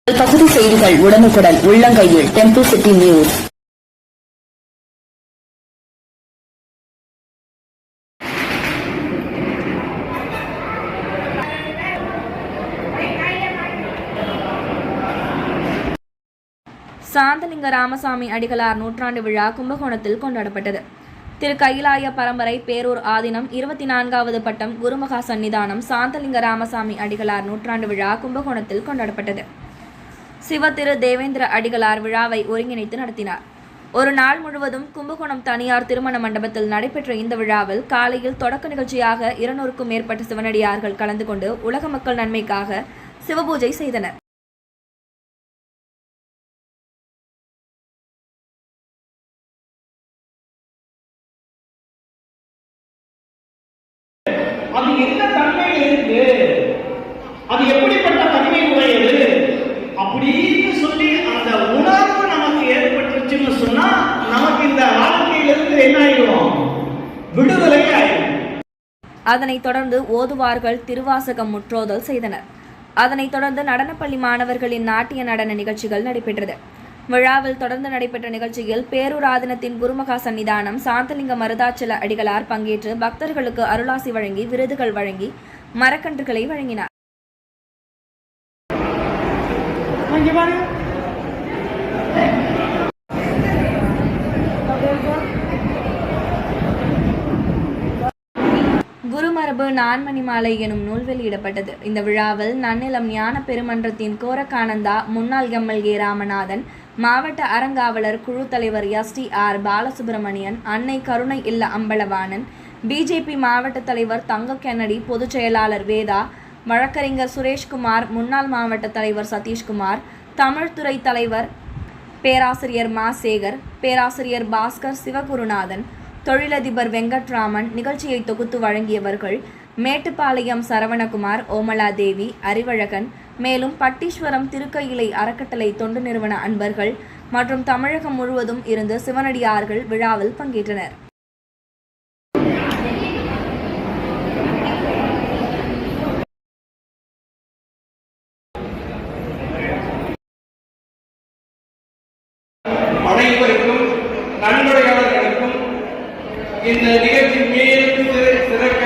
பகுதி செய்திகள் உடனுக்குடன் உள்ளங்கையில் temple city news. Santhalinga Ramasamy Adigalar நூற்றாண்டு விழா கும்பகோணத்தில் கொண்டாடப்பட்டது. திரு கைலாய பரம்பரை பேரூர் ஆதீனம் 24வது பட்டம் குருமகா சன்னிதானம் சாந்தலிங்க ராமசாமி அடிகளார் நூற்றாண்டு விழா கும்பகோணத்தில் கொண்டாடப்பட்டது. சிவ திரு தேவேந்திர அடிகளார் விழாவை ஒருங்கிணைத்து நடத்தினார். ஒரு நாள் முழுவதும் கும்பகோணம் தனியார் திருமண மண்டபத்தில் நடைபெற்ற இந்த விழாவில் காலையில் தொடக்க நிகழ்ச்சியாக 200க்கும் மேற்பட்ட சிவனடியார்கள் கலந்து கொண்டு உலக மக்கள் நன்மைக்காக சிவபூஜை செய்தனர். அது என்ன தன்மையில் இருக்கு, அது எப்படிப்பட்ட தன்மை உடையது அப்படின்னு சொல்லி அந்த உணர்வு நமக்கு ஏற்பட்டுச்சுன்னு சொன்னா நமக்கு இந்த வாழ்க்கையிலிருந்து என்ன ஆயிடும், விடுதலை ஆயிடும். அதனைத் தொடர்ந்து ஓதுவார்கள் திருவாசகம் முற்றோதல் செய்தனர். அதனைத் தொடர்ந்து நடனப்பள்ளி மாணவர்களின் நாட்டிய நடன நிகழ்ச்சிகள் நடைபெற்றது. விழாவில் தொடர்ந்து நடைபெற்ற நிகழ்ச்சியில் பேரூர் ஆதீனத்தின் குருமகா சன்னிதானம் சாந்தலிங்க மருதாச்சல அடிகளார் பங்கேற்று பக்தர்களுக்கு அருளாசி வழங்கி விருதுகள் வழங்கி மரக்கன்றுகளை வழங்கினார். குருமரபு நான்மணி மாலை எனும் நூல் வெளியிடப்பட்டது. இந்த விழாவில் நன்னிலம் ஞான பெருமன்றத்தின் கோரக்கானந்தா, முன்னாள் எம்எல்ஏ ராமநாதன், மாவட்ட அறங்காவலர் குழு தலைவர் STR பாலசுப்பிரமணியன், அன்னை கருணை இல்ல அம்பலவாணன், பிஜேபி மாவட்ட தலைவர் தங்க கென்னடி, பொதுச் செயலாளர் வேதா, வழக்கறிஞர் சுரேஷ்குமார், முன்னாள் மாவட்ட தலைவர் சதீஷ்குமார், தமிழ்துறை தலைவர் பேராசிரியர் மா சேகர், பேராசிரியர் பாஸ்கர் சிவகுருநாதன், தொழிலதிபர் வெங்கட்ராமன் நிகழ்ச்சியை தொகுத்து வழங்கியவர்கள் மேட்டுப்பாளையம் சரவணகுமார், ஓமலாதேவி, அறிவழகன், மேலும் பட்டீஸ்வரம் திருக்கையிலை அறக்கட்டளை தொண்டு நிறுவன அன்பர்கள் மற்றும் தமிழகம் முழுவதும் இருந்து சிவனடியார்கள் விழாவில் பங்கேற்றனர். அனைவருக்கும் நன்கொடையாளர்களுக்கும் இந்த நிகழ்ச்சி மேலும் சிறக்க